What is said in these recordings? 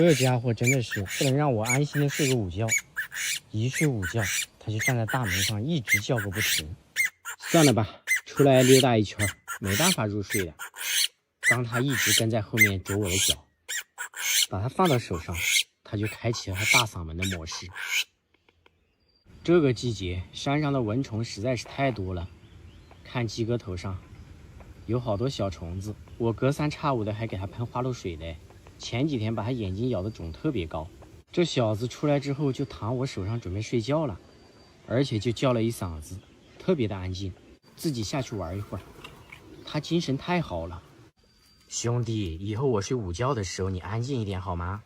这家伙真的是不能让我安心的睡个午觉，一睡午觉他就站在大门上一直叫个不停。算了吧，出来溜达一圈，没办法入睡了。当他一直跟在后面啄我的脚，把他放到手上，他就开启了他大嗓门的模式。这个季节山上的蚊虫实在是太多了，看鸡哥头上有好多小虫子，我隔三差五的还给他喷花露水嘞。前几天把他眼睛咬的肿特别高，这小子出来之后就躺我手上准备睡觉了，而且就叫了一嗓子，特别的安静，自己下去玩一会儿。他精神太好了。兄弟，以后我睡午觉的时候你安静一点好吗？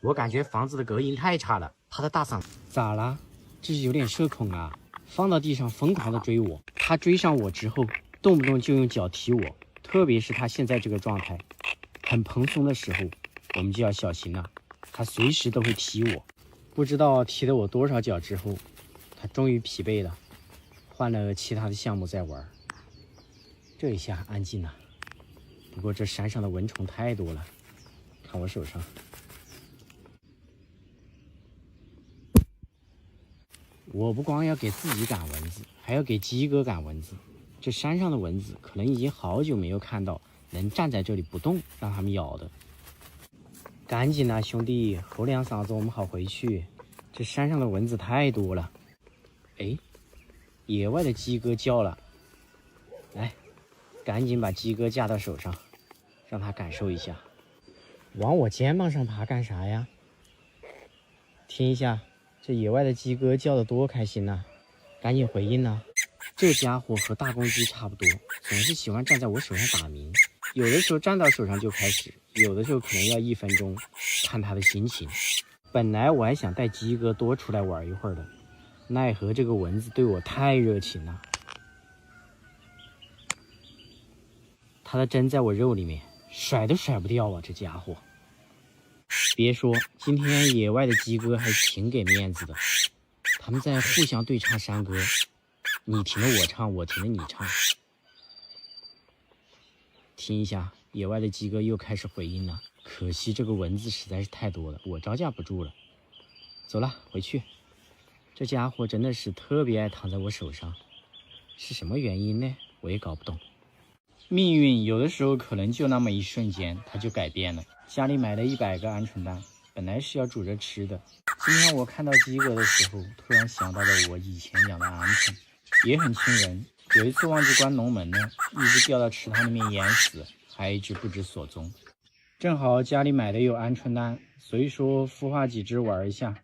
我感觉房子的隔音太差了，他的大嗓子咋了？这是有点社恐啊，放到地上疯狂的追我。他追上我之后动不动就用脚踢我，特别是他现在这个状态很蓬松的时候，我们就要小心了，他随时都会踢我。不知道踢了我多少脚之后，他终于疲惫了，换了其他的项目在玩。这一下安静了，不过这山上的蚊虫太多了，看我手上。我不光要给自己赶蚊子，还要给鸡哥赶蚊子。这山上的蚊子可能已经好久没有看到能站在这里不动让他们咬的。赶紧啊，兄弟，吼两嗓子我们好回去。这山上的蚊子太多了。哎，野外的鸡哥叫了，来，赶紧把鸡哥架到手上，让他感受一下。往我肩膀上爬干啥呀？听一下这野外的鸡哥叫得多开心呐！赶紧回应呐！这家伙和大公鸡差不多，总是喜欢站在我手上打鸣，有的时候站到手上就开始，有的时候可能要1分钟，看他的心情。本来我还想带鸡哥多出来玩一会儿的，奈何这个蚊子对我太热情了，他的针在我肉里面，甩都甩不掉啊！这家伙，别说，今天野外的鸡哥还挺给面子的，他们在互相对唱山歌，你停了我唱，我停了你唱。听一下，野外的鸡哥又开始回音了。可惜这个蚊子实在是太多了，我招架不住了。走了，回去。这家伙真的是特别爱躺在我手上，是什么原因呢？我也搞不懂。命运有的时候可能就那么一瞬间，它就改变了。家里买了100个鹌鹑蛋，本来是要煮着吃的。今天我看到鸡哥的时候，突然想到了我以前养的鹌鹑，也很亲人。有一次忘记关笼门呢，一只掉到池塘里面淹死，还一只不知所踪。正好家里买的有鹌鹑蛋，所以说孵化几只玩一下。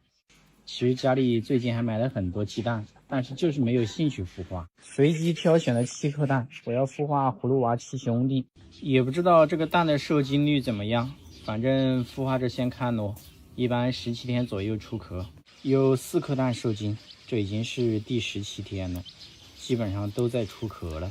其实家里最近还买了很多鸡蛋，但是就是没有兴趣孵化。随机挑选了7颗蛋，我要孵化葫芦娃7兄弟。也不知道这个蛋的受精率怎么样，反正孵化着先看咯。一般17天左右出壳，有4颗蛋受精，这已经是第17天了，基本上都在出壳了，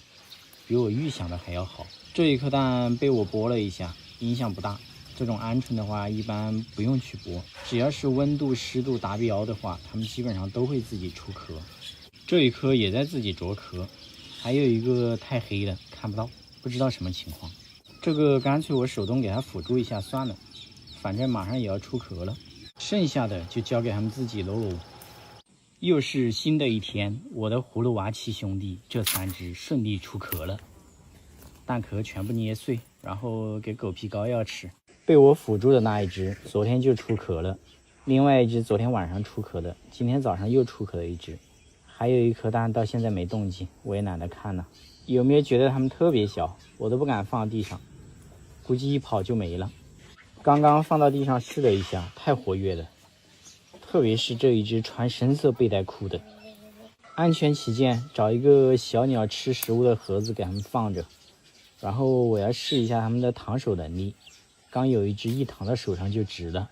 比我预想的还要好。这一颗蛋被我剥了一下，影响不大。这种鹌鹑的话一般不用去剥，只要是温度湿度达标的话，它们基本上都会自己出壳。这一颗也在自己着壳，还有一个太黑了看不到，不知道什么情况。这个干脆我手动给它辅助一下算了，反正马上也要出壳了，剩下的就交给他们自己喽。又是新的一天，我的葫芦娃7兄弟这3只顺利出壳了，蛋壳全部捏碎，然后给狗皮膏药吃。被我辅助的那一只昨天就出壳了，另外一只昨天晚上出壳的，今天早上又出壳了一只，还有1颗蛋到现在没动静，我也懒得看了。有没有觉得它们特别小，我都不敢放地上，估计一跑就没了。刚刚放到地上试了一下，太活跃了，特别是这一只穿深色背带裤的。安全起见，找一个小鸟吃食物的盒子给它们放着，然后我要试一下它们的躺手能力。刚有一只一躺到手上就直了，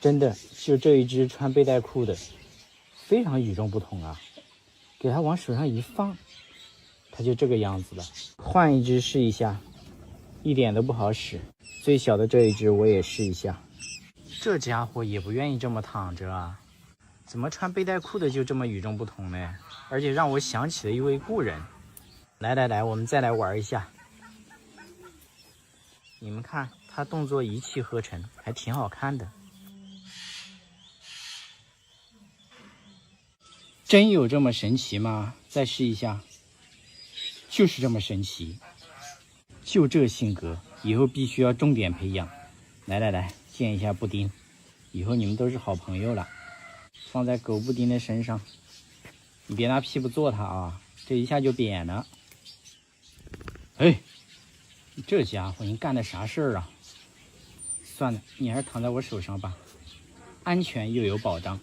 真的就这一只穿背带裤的非常与众不同啊，给它往手上一放，它就这个样子了。换一只试一下，一点都不好使。最小的这一只我也试一下，这家伙也不愿意这么躺着啊，怎么穿背带裤的就这么与众不同呢？而且让我想起了一位故人。来，我们再来玩一下。你们看他动作一气呵成，还挺好看的。真有这么神奇吗？再试一下，就是这么神奇。就这性格，以后必须要重点培养。来，见一下布丁，以后你们都是好朋友了。放在狗布丁的身上，你别拿屁股坐它啊，这一下就扁了。哎，这家伙你干的啥事儿啊？算了，你还是躺在我手上吧，安全又有保障。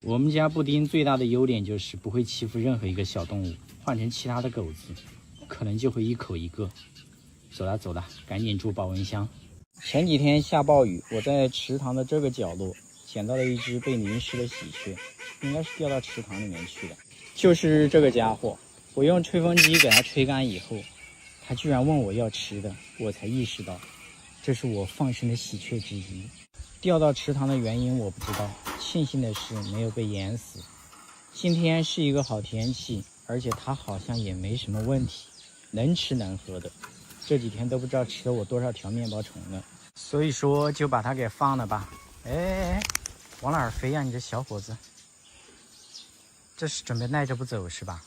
我们家布丁最大的优点就是不会欺负任何一个小动物，换成其他的狗子，可能就会一口一个。走了，赶紧住保温箱。前几天下暴雨，我在池塘的这个角落捡到了一只被淋湿的喜鹊，应该是掉到池塘里面去的。就是这个家伙，我用吹风机给它吹干以后，它居然问我要吃的，我才意识到这是我放生的喜鹊之一。掉到池塘的原因我不知道，庆幸的是没有被淹死。今天是一个好天气，而且它好像也没什么问题，能吃能喝的。这几天都不知道吃了我多少条面包虫呢，所以说就把它给放了吧。哎，往哪儿飞呀，你这小伙子？这是准备赖着不走是吧？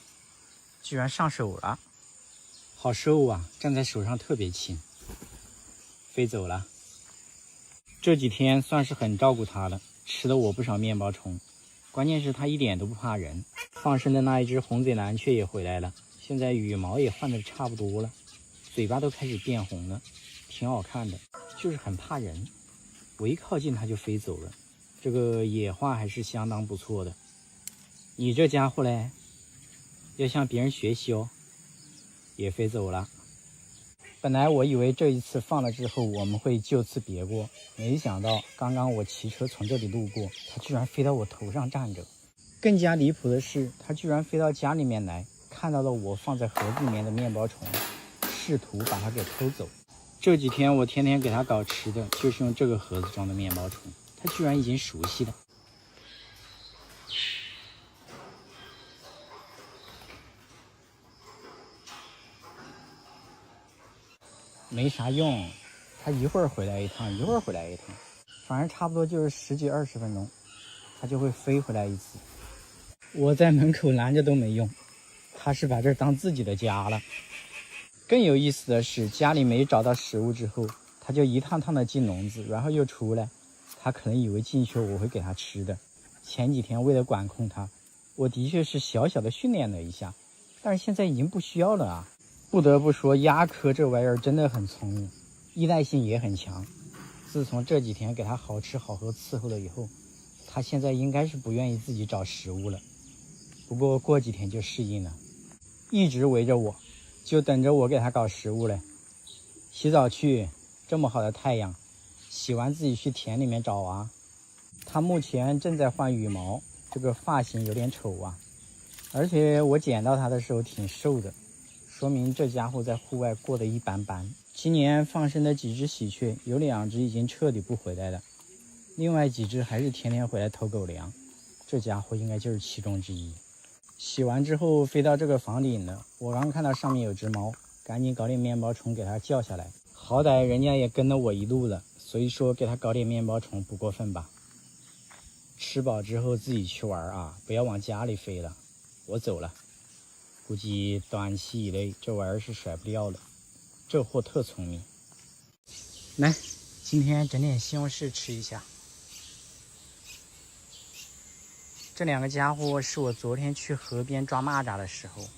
居然上手了，好瘦啊，站在手上特别轻。飞走了。这几天算是很照顾它了，吃了我不少面包虫，关键是它一点都不怕人。放生的那一只红嘴蓝雀也回来了，现在羽毛也换得差不多了，嘴巴都开始变红了，挺好看的，就是很怕人，我一靠近它就飞走了。这个野化还是相当不错的。你这家伙嘞，要向别人学习哦，也飞走了。本来我以为这一次放了之后我们会就此别过，没想到刚刚我骑车从这里路过，它居然飞到我头上站着。更加离谱的是，它居然飞到家里面来，看到了我放在盒子里面的面包虫，试图把它给偷走。这几天我天天给它搞吃的，就是用这个盒子装的面包虫，它居然已经熟悉了。没啥用，它一会儿回来一趟，一会儿回来一趟，反正差不多就是10几20分钟，它就会飞回来一次。我在门口拦着都没用，它是把这儿当自己的家了。更有意思的是，家里没找到食物之后，它就一趟趟的进笼子，然后又出来。它可能以为进去我会给它吃的。前几天为了管控它，我的确是小小的训练了一下，但是现在已经不需要了啊。不得不说，鸦科这玩意儿真的很聪明，依赖性也很强。自从这几天给它好吃好喝伺候了以后，它现在应该是不愿意自己找食物了。不过过几天就适应了，一直围着我，就等着我给它搞食物嘞。洗澡去，这么好的太阳，洗完自己去田里面找啊。它目前正在换羽毛，这个发型有点丑啊，而且我捡到它的时候挺瘦的，说明这家伙在户外过得一般般。今年放生的几只喜鹊，有2只已经彻底不回来了，另外几只还是天天回来偷狗粮，这家伙应该就是其中之一。洗完之后飞到这个房顶了，我刚看到上面有只猫，赶紧搞点面包虫给它叫下来，好歹人家也跟了我一路了，所以说给它搞点面包虫不过分吧。吃饱之后自己去玩啊，不要往家里飞了。我走了，估计短期以内这玩意儿是甩不掉了，这货特聪明。来，今天整点西红柿吃一下。这2个家伙是我昨天去河边抓蚂蚱的时候，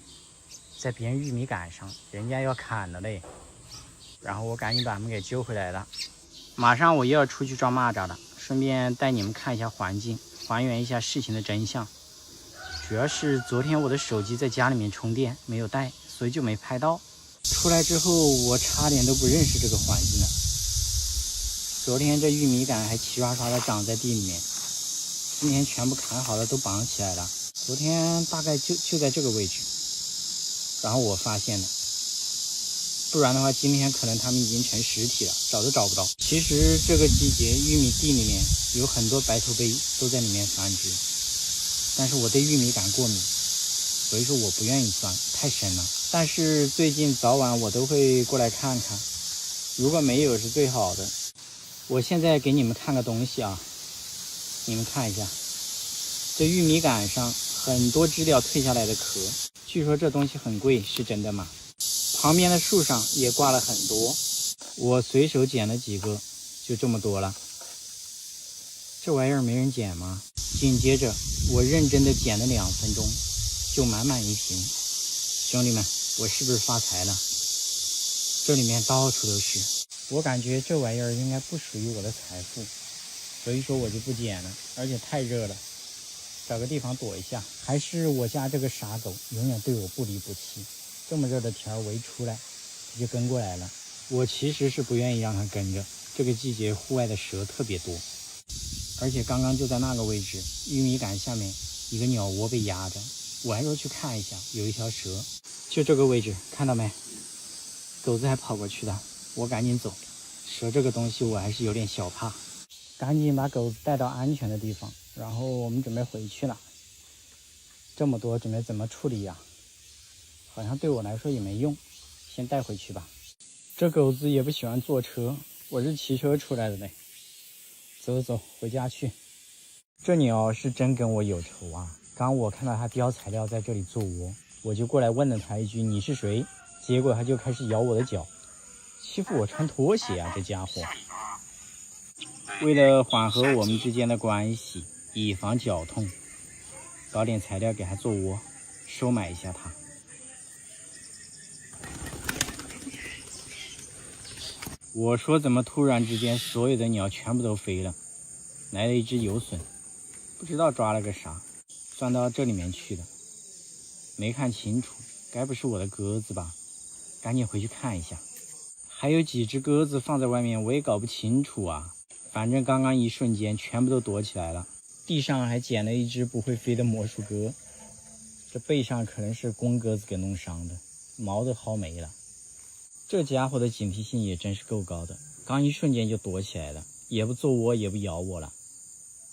在别人玉米杆上，人家要砍了嘞，然后我赶紧把他们给救回来了。马上我又要出去抓蚂蚱了，顺便带你们看一下环境，还原一下事情的真相。主要是昨天我的手机在家里面充电没有带，所以就没拍到。出来之后我差点都不认识这个环境了。昨天这玉米杆还齐刷刷的长在地里面，今天全部砍好了，都绑起来了。昨天大概就在这个位置，然后我发现了，不然的话今天可能它们已经成实体了，找都找不到。其实这个季节玉米地里面有很多白头鹎都在里面繁殖，但是我对玉米杆过敏，所以说我不愿意钻，太深了。但是最近早晚我都会过来看看，如果没有是最好的。我现在给你们看个东西啊，你们看一下，这玉米杆上很多知了蜕下来的壳。据说这东西很贵，是真的吗？旁边的树上也挂了很多，我随手捡了几个，就这么多了。这玩意儿没人捡吗？紧接着我认真的捡了2分钟，就满满一瓶。兄弟们，我是不是发财了？这里面到处都是，我感觉这玩意儿应该不属于我的财富，所以说我就不捡了，而且太热了，找个地方躲一下。还是我家这个傻狗永远对我不离不弃，这么热的天我一出来它就跟过来了。我其实是不愿意让它跟着，这个季节户外的蛇特别多，而且刚刚就在那个位置，玉米杆下面一个鸟窝被压着，我还说去看一下，有一条蛇，就这个位置，看到没？狗子还跑过去的，我赶紧走。蛇这个东西我还是有点小怕，赶紧把狗子带到安全的地方，然后我们准备回去了。这么多准备怎么处理呀？好像对我来说也没用，先带回去吧。这狗子也不喜欢坐车，我是骑车出来的嘞。走走，回家去。这鸟是真跟我有仇啊！刚我看到它叼材料在这里做窝，我就过来问了它一句：“你是谁？”结果它就开始咬我的脚，欺负我穿拖鞋啊！这家伙。为了缓和我们之间的关系，以防脚痛，搞点材料给它做窝，收买一下它。我说怎么突然之间所有的鸟全部都飞了？来了一只游隼，不知道抓了个啥，钻到这里面去了，没看清楚，该不是我的鸽子吧？赶紧回去看一下。还有几只鸽子放在外面，我也搞不清楚啊。反正刚刚一瞬间全部都躲起来了。地上还捡了一只不会飞的魔术鸽，这背上可能是公鸽子给弄伤的，毛都薅没了。这家伙的警惕性也真是够高的，刚一瞬间就躲起来了，也不做窝，也不咬我了。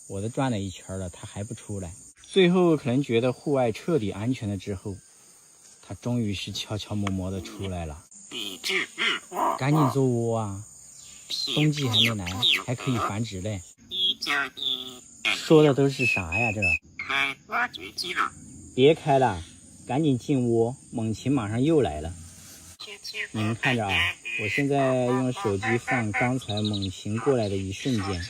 我都转了一圈了，它还不出来。最后可能觉得户外彻底安全了之后，它终于是悄悄摸摸的出来了。赶紧做窝啊！冬季还没来，还可以繁殖嘞。说的都是啥呀？这个开挖掘机了，别开了，赶紧进窝，猛禽马上又来了。你们看着啊，我现在用手机放刚才猛禽过来的一瞬间。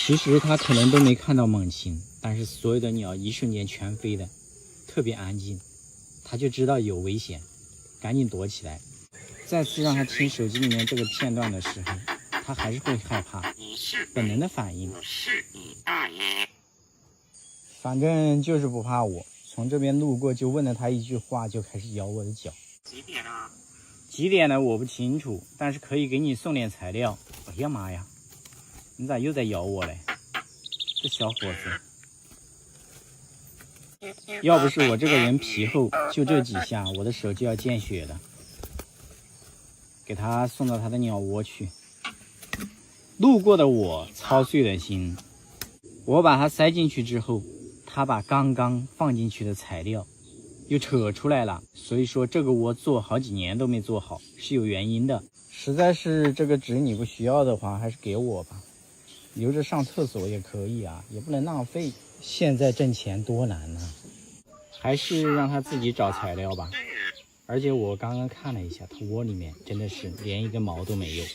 其实他可能都没看到猛禽，但是所有的鸟一瞬间全飞了，特别安静，他就知道有危险，赶紧躲起来。再次让他听手机里面这个片段的时候，他还是会害怕，本能的反应。反正就是不怕我，从这边路过就问了他一句话，就开始咬我的脚。几点了？几点了我不清楚，但是可以给你送点材料。哎呀妈呀，你咋又在咬我嘞？这小伙子，要不是我这个人皮厚，就这几下我的手就要见血了。给他送到他的鸟窝去。路过的我操碎了心，我把它塞进去之后，他把刚刚放进去的材料又扯出来了，所以说这个窝做好几年都没做好，是有原因的。实在是这个纸你不需要的话，还是给我吧，留着上厕所也可以啊，也不能浪费。现在挣钱多难啊，还是让他自己找材料吧。而且我刚刚看了一下，它窝里面真的是连一根毛都没有。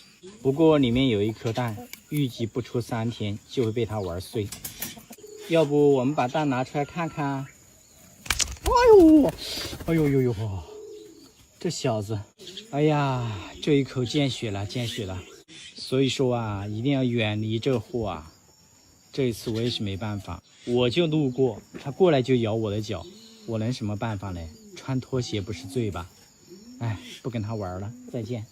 不过里面有一颗蛋，预计不出3天就会被它玩碎。要不我们把蛋拿出来看看？哎呦，这小子，哎呀，这一口见血了，见血了。所以说啊，一定要远离这货啊。这一次我也是没办法，我就路过，他过来就咬我的脚，我能什么办法呢？穿拖鞋不是罪吧？哎，不跟他玩了，再见。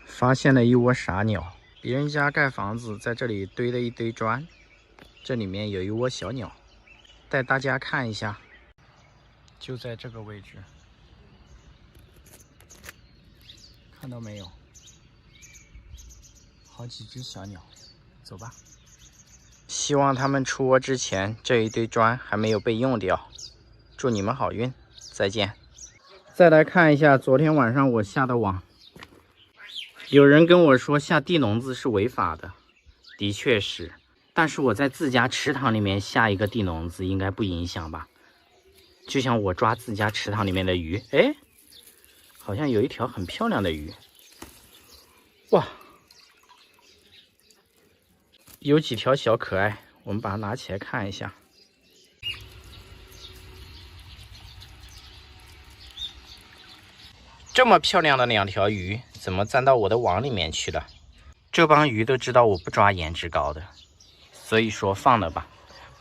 发现了一窝傻鸟，别人家盖房子在这里堆了一堆砖，这里面有一窝小鸟，带大家看一下，就在这个位置，看到没有？好几只小鸟，走吧。希望他们出窝之前，这一堆砖还没有被用掉。祝你们好运，再见。再来看一下昨天晚上我下的网。有人跟我说下地笼子是违法的，的确是，但是我在自家池塘里面下一个地笼子应该不影响吧？就像我抓自家池塘里面的鱼，哎，好像有一条很漂亮的鱼。哇，有几条小可爱，我们把它拿起来看一下。这么漂亮的2条鱼，怎么钻到我的网里面去了？这帮鱼都知道我不抓颜值高的，所以说放了吧，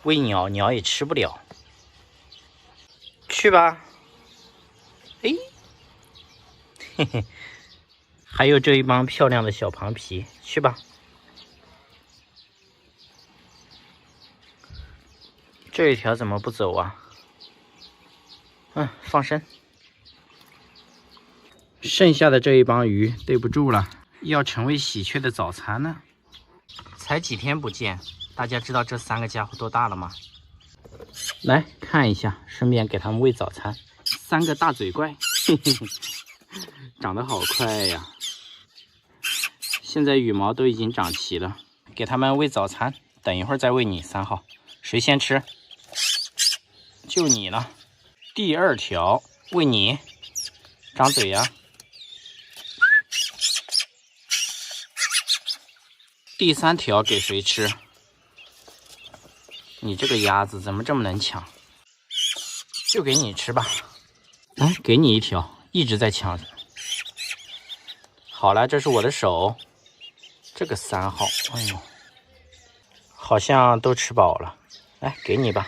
喂鸟，鸟也吃不了。去吧，哎，嘿嘿，还有这一帮漂亮的小螃皮，去吧。这一条怎么不走啊？放生。剩下的这一帮鱼对不住了，要成为喜鹊的早餐呢。才几天不见，大家知道这3个家伙多大了吗？来看一下，顺便给他们喂早餐。3个大嘴怪，嘿嘿嘿，长得好快呀！现在羽毛都已经长齐了，给他们喂早餐。等一会儿再喂你，3号，谁先吃？就你了。第2条喂你，张嘴呀。第3条给谁吃？你这个鸭子怎么这么能抢？就给你吃吧。来，给你1条，一直在抢。好了，这是我的手。这个3号，哎呦，好像都吃饱了。来，给你吧。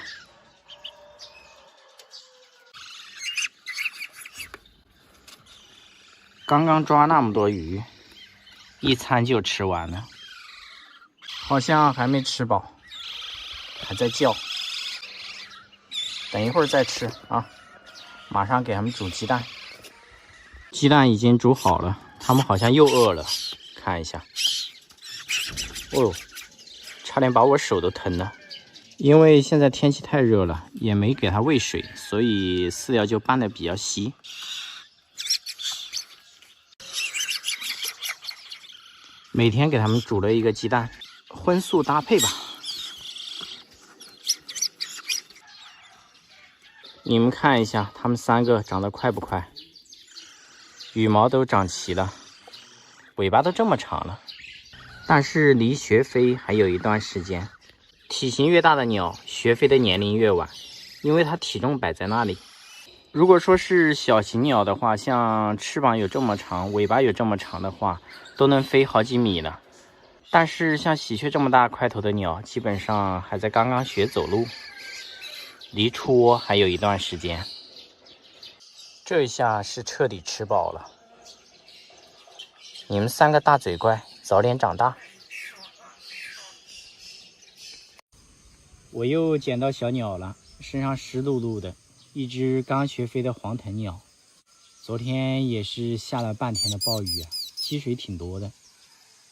刚刚抓那么多鱼，一餐就吃完了。好像还没吃饱，还在叫。等一会儿再吃啊！马上给他们煮鸡蛋。鸡蛋已经煮好了，他们好像又饿了。看一下，哦，差点把我手都疼了。因为现在天气太热了，也没给它喂水，所以饲料就拌得比较稀。每天给他们煮了一个鸡蛋。荤素搭配吧。你们看一下，它们3个长得快不快？羽毛都长齐了，尾巴都这么长了。但是离学飞还有一段时间。体型越大的鸟，学飞的年龄越晚，因为它体重摆在那里。如果说是小型鸟的话，像翅膀有这么长，尾巴有这么长的话，都能飞好几米了。但是像喜鹊这么大块头的鸟，基本上还在刚刚学走路，离出窝还有一段时间。这一下是彻底吃饱了。你们3个大嘴怪，早点长大。我又捡到小鸟了，身上湿漉漉的，一只刚学飞的黄藤鸟。昨天也是下了半天的暴雨啊，积水挺多的。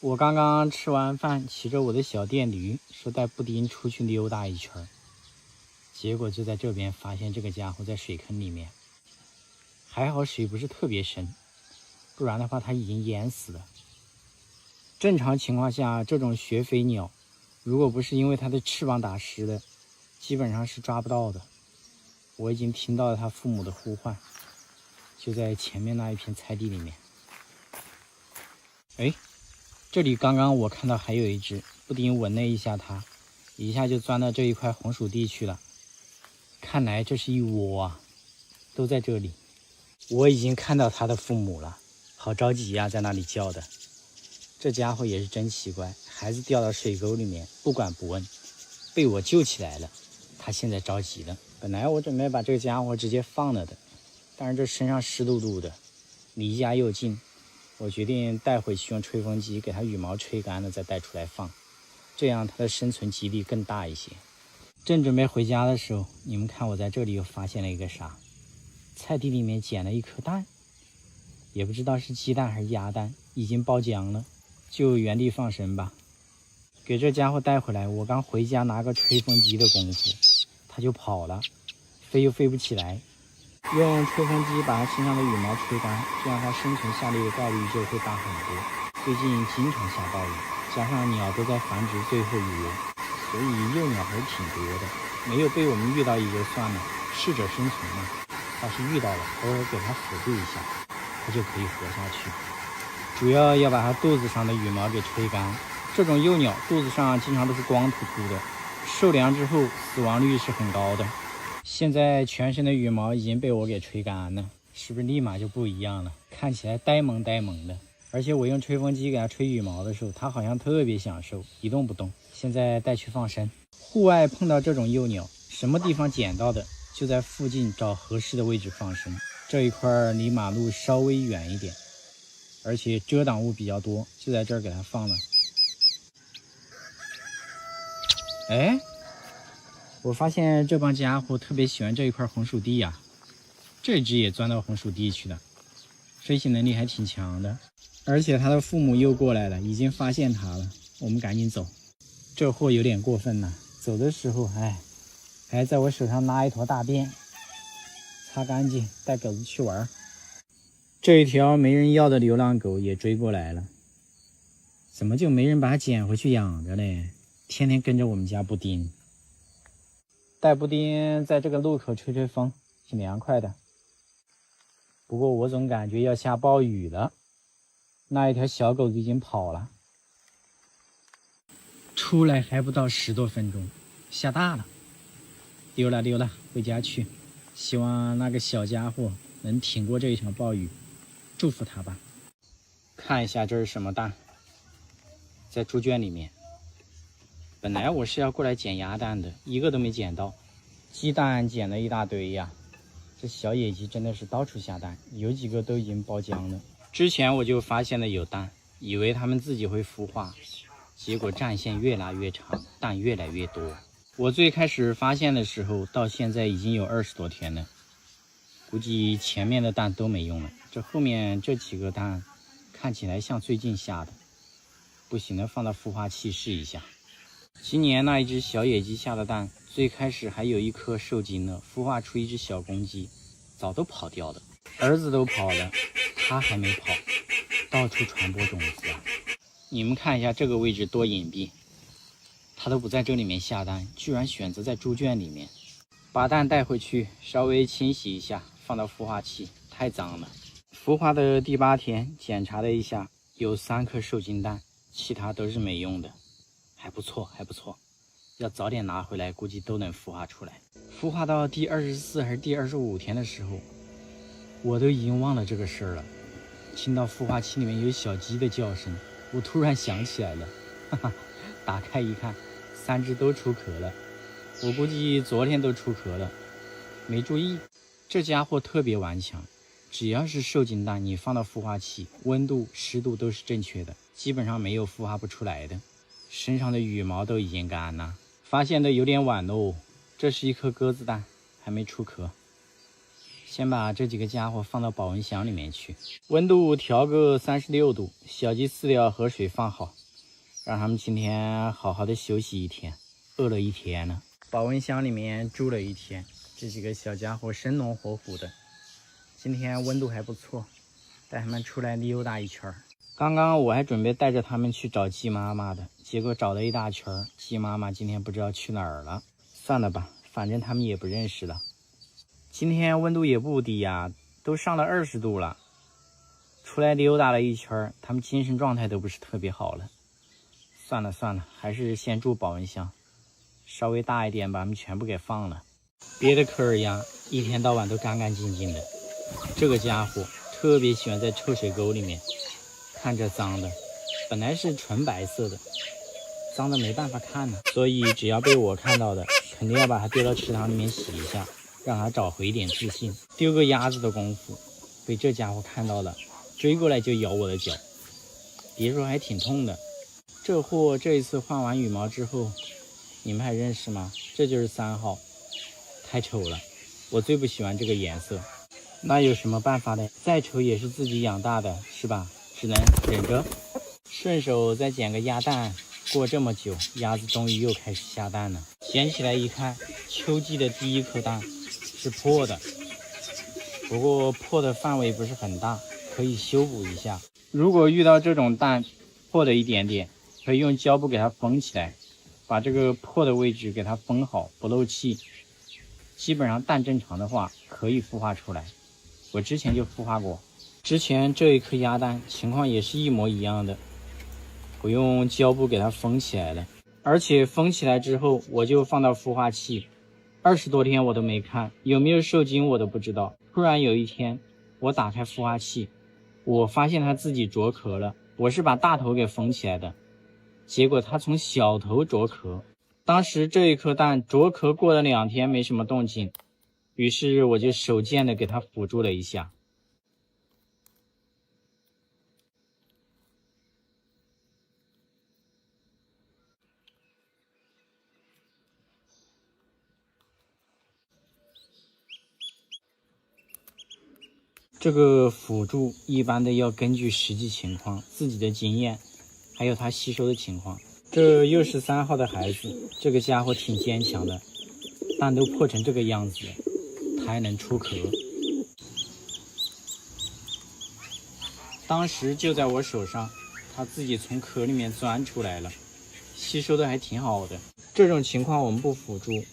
我刚刚吃完饭，骑着我的小电驴，说带布丁出去溜达一圈，结果就在这边发现这个家伙在水坑里面。还好水不是特别深，不然的话它已经淹死了。正常情况下，这种学飞鸟，如果不是因为它的翅膀打湿了，基本上是抓不到的。我已经听到了它父母的呼唤，就在前面那一片菜地里面。哎，这里刚刚我看到还有一只，布丁闻了一下它，一下就钻到这一块红薯地去了。看来这是一窝啊，都在这里。我已经看到它的父母了，好着急呀，在那里叫的。这家伙也是真奇怪，孩子掉到水沟里面，不管不问，被我救起来了。他现在着急了。本来我准备把这个家伙直接放了的，但是这身上湿漉漉的，离家又近，我决定带回去用吹风机给它羽毛吹干了再带出来放，这样它的生存几率更大一些。正准备回家的时候，你们看我在这里又发现了一个啥？菜地里面捡了一颗蛋，也不知道是鸡蛋还是鸭蛋，已经爆浆了，就原地放生吧。给这家伙带回来，我刚回家拿个吹风机的功夫，它就跑了，飞又飞不起来。用吹风机把它身上的羽毛吹干，这样它生存下来的概率就会大很多。最近经常下暴雨，加上鸟都在繁殖最后一窝，所以幼鸟还是挺多的。没有被我们遇到也就算了，适者生存嘛。要是遇到了，偶尔给它辅助一下，它就可以活下去。主要要把它肚子上的羽毛给吹干。这种幼鸟肚子上经常都是光秃秃的，受凉之后死亡率是很高的。现在全身的羽毛已经被我给吹干了，是不是立马就不一样了？看起来呆萌呆萌的。而且我用吹风机给它吹羽毛的时候，它好像特别享受，一动不动。现在带去放生。户外碰到这种幼鸟，什么地方捡到的，就在附近找合适的位置放生。这一块离马路稍微远一点，而且遮挡物比较多，就在这儿给它放了。哎，我发现这帮家伙特别喜欢这一块红薯地呀，这只也钻到红薯地去了，飞行能力还挺强的。而且它的父母又过来了，已经发现它了，我们赶紧走。这货有点过分了，走的时候还在我手上拉一坨大便，擦干净带狗子去玩。这一条没人要的流浪狗也追过来了，怎么就没人把它捡回去养着嘞？天天跟着我们家布丁。带布丁在这个路口吹吹风，挺凉快的。不过我总感觉要下暴雨了，那一条小狗子已经跑了。出来还不到10多分钟，下大了。溜了溜了，回家去。希望那个小家伙能挺过这一场暴雨，祝福他吧。看一下这是什么蛋，在猪圈里面。本来我是要过来捡鸭蛋的，一个都没捡到。鸡蛋捡了一大堆呀，这小野鸡真的是到处下蛋，有几个都已经爆浆了。之前我就发现了有蛋，以为它们自己会孵化，结果战线越拉越长，蛋越来越多。我最开始发现的时候，到现在已经有20多天了，估计前面的蛋都没用了。这后面这几个蛋看起来像最近下的，不行了，放到孵化器试一下。今年那一只小野鸡下的蛋，最开始还有一颗受精呢，孵化出一只小公鸡，早都跑掉了。儿子都跑了，它还没跑，到处传播种子啊！你们看一下这个位置多隐蔽，它都不在这里面下蛋，居然选择在猪圈里面。把蛋带回去，稍微清洗一下，放到孵化器，太脏了。孵化的第8天，检查了一下，有3颗受精蛋，其他都是没用的。还不错，还不错，要早点拿回来，估计都能孵化出来。孵化到第24还是第25天的时候，我都已经忘了这个事儿了。听到孵化器里面有小鸡的叫声，我突然想起来了，哈哈，打开一看，3只都出壳了。我估计昨天都出壳了，没注意。这家伙特别顽强，只要是受精蛋，你放到孵化器，温度、湿度都是正确的，基本上没有孵化不出来的。身上的羽毛都已经干了，发现的有点晚喽。这是一颗鸽子蛋，还没出壳。先把这几个家伙放到保温箱里面去，温度调个36度，小鸡饲料和水放好，让他们今天好好的休息一天，饿了一天了。保温箱里面住了一天，这几个小家伙生龙活虎的，今天温度还不错，带他们出来溜达一圈。刚刚我还准备带着他们去找鸡妈妈的，结果找了一大圈，鸡妈妈今天不知道去哪儿了。算了吧，反正他们也不认识了。今天温度也不低呀，都上了20度了。出来溜达了一圈，他们精神状态都不是特别好了。算了算了，还是先住保温箱，稍微大一点把他们全部给放了。别的科尔鸭一天到晚都干干净净的，这个家伙特别喜欢在臭水沟里面。看着脏的，本来是纯白色的，脏的没办法看呢，所以只要被我看到的，肯定要把它丢到池塘里面洗一下，让它找回一点自信。丢个鸭子的功夫，被这家伙看到了，追过来就咬我的脚，别说还挺痛的。这货这一次换完羽毛之后，你们还认识吗？这就是3号，太丑了，我最不喜欢这个颜色。那有什么办法呢？再丑也是自己养大的，是吧？只能忍着，顺手再捡个鸭蛋。过这么久，鸭子终于又开始下蛋了。捡起来一看，秋季的第1颗蛋是破的，不过破的范围不是很大，可以修补一下。如果遇到这种蛋破了一点点，可可以用胶布给它封起来，把这个破的位置给它封好，不漏气。基本上蛋正常的话可以孵化出来，我之前就孵化过。之前这一颗鸭蛋情况也是一模一样的，我用胶布给它封起来了，而且封起来之后我就放到孵化器，20多天我都没看有没有受精，我都不知道。突然有一天我打开孵化器，我发现它自己着壳了。我是把大头给封起来的，结果它从小头着壳。当时这一颗蛋着壳过了2天没什么动静，于是我就手贱的给它辅助了一下。这个辅助一般的要根据实际情况、自己的经验，还有它吸收的情况。这又是3号的孩子，这个家伙挺坚强的，蛋都破成这个样子了，它还能出壳。当时就在我手上，它自己从壳里面钻出来了，吸收的还挺好的。这种情况我们不辅助，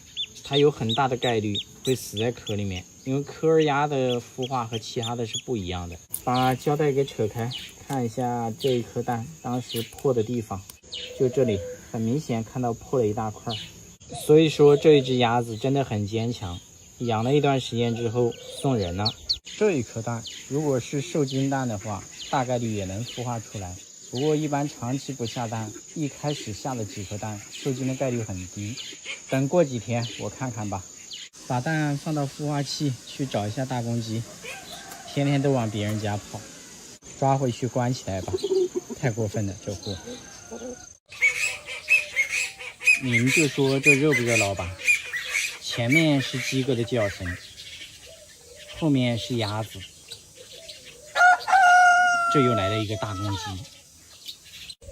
它有很大的概率会死在壳里面，因为科尔鸭的孵化和其他的是不一样的。把胶带给扯开，看一下这一颗蛋当时破的地方，就这里很明显看到破了一大块。所以说这一只鸭子真的很坚强，养了一段时间之后送人了。这一颗蛋如果是受精蛋的话，大概率也能孵化出来，不过一般长期不下蛋，一开始下的几颗蛋受精的概率很低。等过几天我看看吧。把蛋放到孵化器去找一下大公鸡，天天都往别人家跑，抓回去关起来吧，太过分了这货。你们就说这热不热闹吧？前面是鸡哥的叫声，后面是鸭子，这又来了一个大公鸡。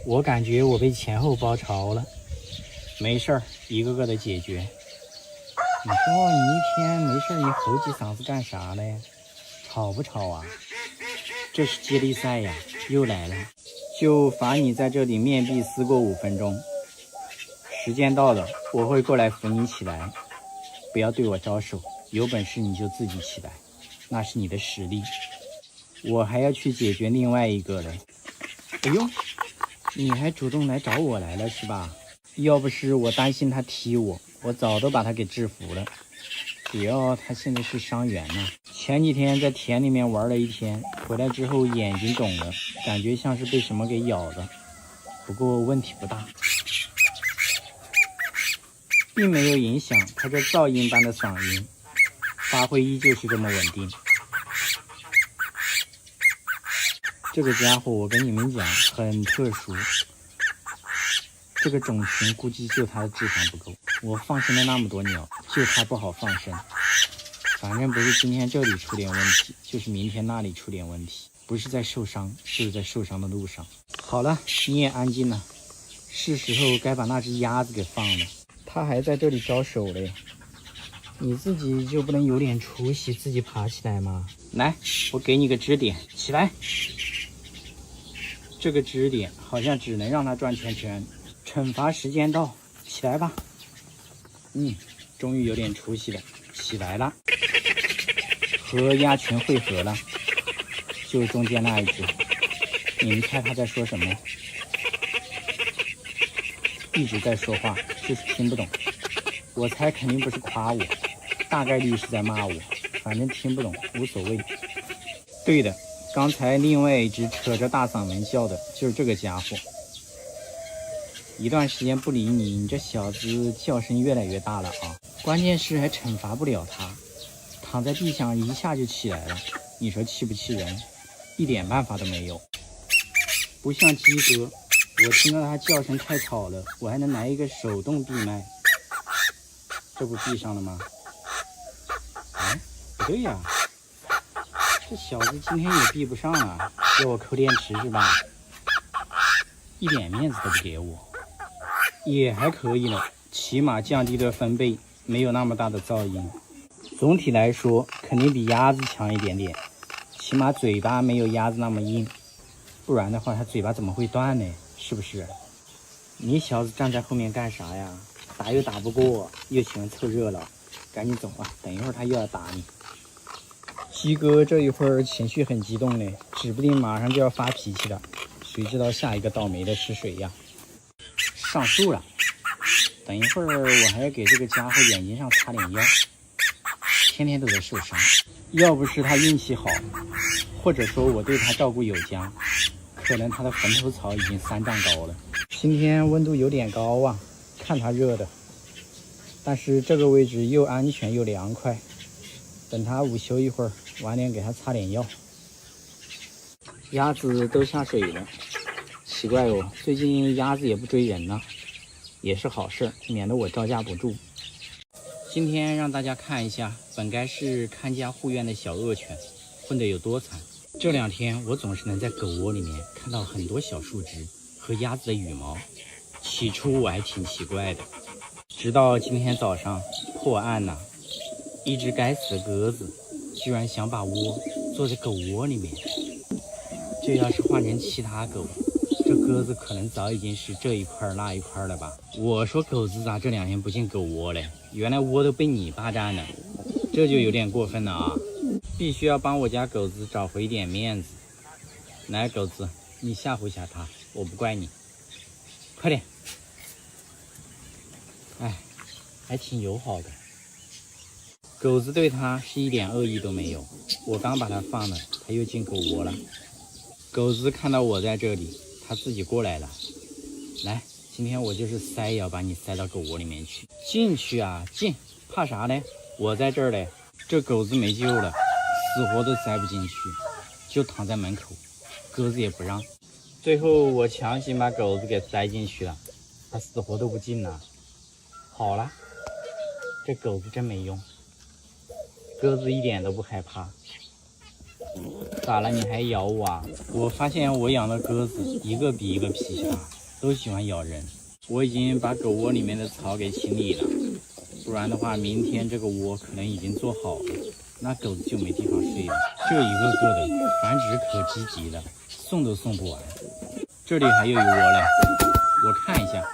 我感觉我被前后包抄了，没事儿，一个个的解决。你说你一天没事你吼几嗓子干啥嘞？吵不吵啊？这是接力赛呀，又来了，就罚你在这里面壁思过5分钟。时间到了，我会过来扶你起来，不要对我招手，有本事你就自己起来，那是你的实力。我还要去解决另外一个嘞。哎呦，你还主动来找我来了是吧？要不是我担心他踢我，我早都把他给制服了。主要他现在是伤员呢，前几天在田里面玩了一天，回来之后眼睛肿了，感觉像是被什么给咬了，不过问题不大，并没有影响他这噪音般的嗓音，发挥依旧是这么稳定。这个家伙我跟你们讲很特殊，这个种群估计就它的智商不够，我放生了那么多鸟，就它不好放生。反正不是今天这里出点问题，就是明天那里出点问题，不是在受伤，就是在受伤的路上。好了，你也安静了，是时候该把那只鸭子给放了，它还在这里招手嘞。你自己就不能有点出息，自己爬起来吗？来，我给你个支点，起来。这个支点好像只能让它转圈圈。惩罚时间到，起来吧。终于有点出息了，起来了。和鸭群汇合了，就是中间那一只。你们猜他在说什么？一直在说话，就是听不懂。我猜肯定不是夸我，大概率是在骂我，反正听不懂无所谓。对的，刚才另外一只扯着大嗓门叫的就是这个家伙。一段时间不理你，你这小子叫声越来越大了啊！关键是还惩罚不了他，躺在地上一下就起来了，你说气不气人？一点办法都没有。不像鸡哥，我听到他叫声太吵了，我还能来一个手动闭麦，这不闭上了吗？哎，不对呀，这小子今天也闭不上啊，要我抠电池是吧？一点面子都不给我。也还可以了，起码降低了分贝，没有那么大的噪音。总体来说肯定比鸭子强一点点，起码嘴巴没有鸭子那么硬，不然的话它嘴巴怎么会断呢？是不是？你小子站在后面干啥呀？打又打不过，又喜欢凑热闹，赶紧走啊！等一会儿他又要打你。鸡哥这一会儿情绪很激动呢，指不定马上就要发脾气了。谁知道下一个倒霉的是谁呀？上树了！等一会儿我还要给这个家伙眼睛上擦点药，天天都在受伤。要不是他运气好，或者说我对他照顾有加，可能他的坟头草已经3丈高了。今天温度有点高啊，看他热的。但是这个位置又安全又凉快。等他午休一会儿，晚点给他擦点药。鸭子都下水了，奇怪哦，最近鸭子也不追人呢，也是好事，免得我招架不住。今天让大家看一下，本该是看家护院的小恶犬混得有多惨。这2天我总是能在狗窝里面看到很多小树枝和鸭子的羽毛，起初我还挺奇怪的，直到今天早上破案了，一只该死的鸽子居然想把窝做在狗窝里面。这要是换成其他狗，这鸽子可能早已经是这一块那一块了吧。我说狗子咋这2天不进狗窝嘞？原来窝都被你霸占了，这就有点过分了啊！必须要帮我家狗子找回一点面子。来，狗子，你吓唬吓他，我不怪你，快点！哎，还挺友好的。狗子对他是一点恶意都没有，我刚把他放了，他又进狗窝了。狗子看到我在这里，他自己过来了。来，今天我就是塞也要把你塞到狗窝里面去。进去啊，进，怕啥嘞？我在这儿嘞。这狗子没救了，死活都塞不进去，就躺在门口，鸽子也不让。最后我强行把狗子给塞进去了，它死活都不进了。好了，这狗子真没用，鸽子一点都不害怕。咋了？你还咬我啊？我发现我养的鸽子一个比一个脾气大，都喜欢咬人。我已经把狗窝里面的草给清理了，不然的话，明天这个窝可能已经做好了，那狗子就没地方睡了。这一个个的繁殖可积极了，送都送不完。这里还有一窝嘞，我看一下，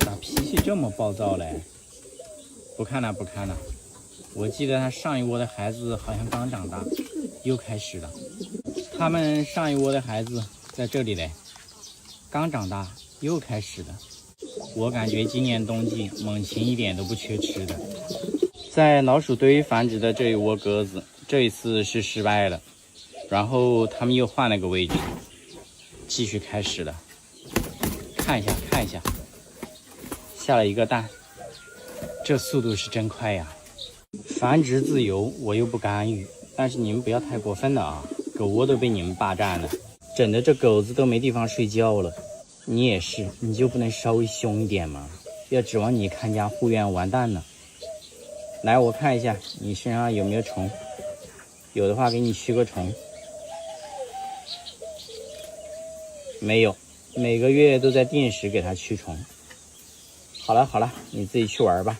咋脾气这么暴躁嘞？不看了，不看了。我记得他上一窝的孩子好像刚长大，又开始了。他们上一窝的孩子在这里嘞，刚长大又开始了。我感觉今年冬季猛禽一点都不缺吃的。在老鼠堆繁殖的这一窝鸽子，这一次是失败了，然后他们又换了个位置，继续开始了。看一下，看一下，下了一个蛋，这速度是真快呀！繁殖自由，我又不干预，但是你们不要太过分了啊！狗窝都被你们霸占了，整的这狗子都没地方睡觉了。你也是，你就不能稍微凶一点吗？要指望你看家护院完蛋了。来，我看一下你身上有没有虫，有的话给你驱个虫。没有，每个月都在定时给它驱虫。好了好了，你自己去玩吧。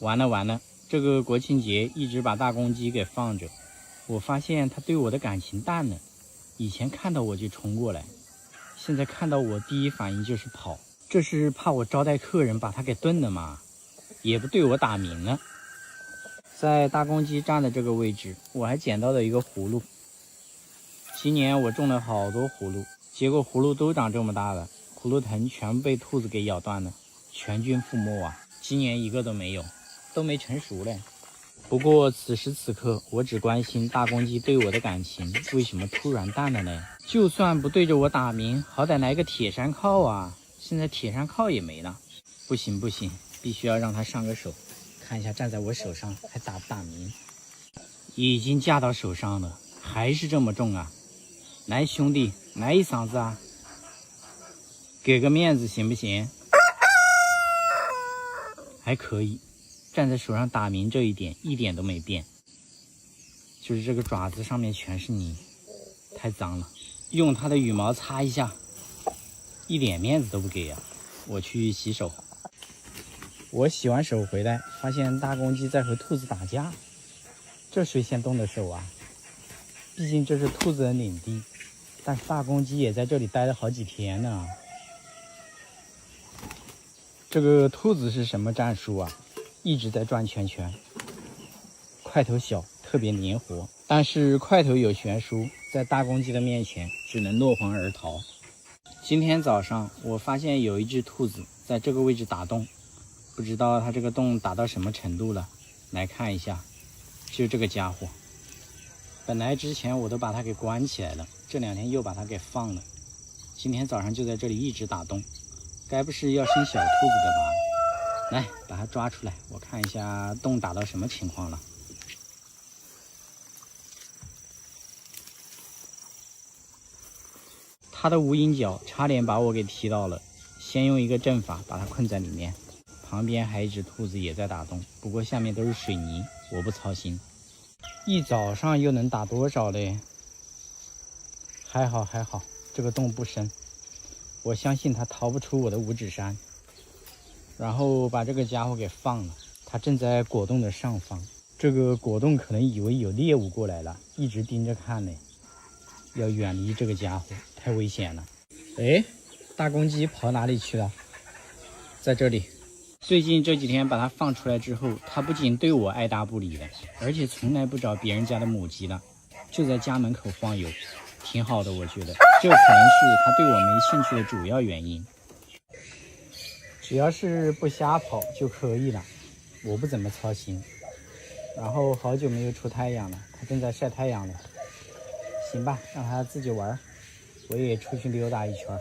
完了完了，这个国庆节一直把大公鸡给放着，我发现它对我的感情淡了。以前看到我就冲过来，现在看到我第一反应就是跑，这是怕我招待客人把它给炖了吗？也不对我打鸣了。在大公鸡站的这个位置，我还捡到了一个葫芦。今年我种了好多葫芦，结果葫芦都长这么大了，葫芦藤全被兔子给咬断了，全军覆没啊！今年一个都没有，都没成熟嘞。不过此时此刻，我只关心大公鸡对我的感情为什么突然淡了呢？就算不对着我打鸣，好歹来个铁山靠啊！现在铁山靠也没了，不行不行，必须要让它上个手，看一下站在我手上还打不打鸣。已经架到手上了，还是这么重啊！来兄弟，来一嗓子啊！给个面子行不行？还可以，站在手上打鸣这一点一点都没变，就是这个爪子上面全是泥，太脏了。用它的羽毛擦一下，一点面子都不给啊！我去洗手。我洗完手回来，发现大公鸡在和兔子打架，这谁先动的手啊？毕竟这是兔子的领地，但是大公鸡也在这里待了好几天呢。这个兔子是什么战术啊？一直在转圈圈。块头小，特别灵活，但是块头有悬殊，在大公鸡的面前只能落荒而逃。今天早上我发现有一只兔子在这个位置打洞，不知道它这个洞打到什么程度了。来看一下，就这个家伙。本来之前我都把它给关起来了，这2天又把它给放了。今天早上就在这里一直打洞，该不是要生小兔子的吧？来，把它抓出来，我看一下洞打到什么情况了。它的无影脚差点把我给踢到了，先用一个阵法把它困在里面。旁边还有一只兔子也在打洞，不过下面都是水泥，我不操心。一早上又能打多少嘞？还好，这个洞不深，我相信它逃不出我的五指山。然后把这个家伙给放了，它正在果洞的上方。这个果洞可能以为有猎物过来了，一直盯着看呢。要远离这个家伙，太危险了。哎，大公鸡跑哪里去了？在这里。最近这几天把它放出来之后，它不仅对我爱答不理的，而且从来不找别人家的母鸡了，就在家门口晃悠，挺好的，我觉得。这可能是它对我没兴趣的主要原因。只要是不瞎跑就可以了，我不怎么操心。然后好久没有出太阳了，它正在晒太阳了。行吧，让它自己玩，我也出去溜达一圈。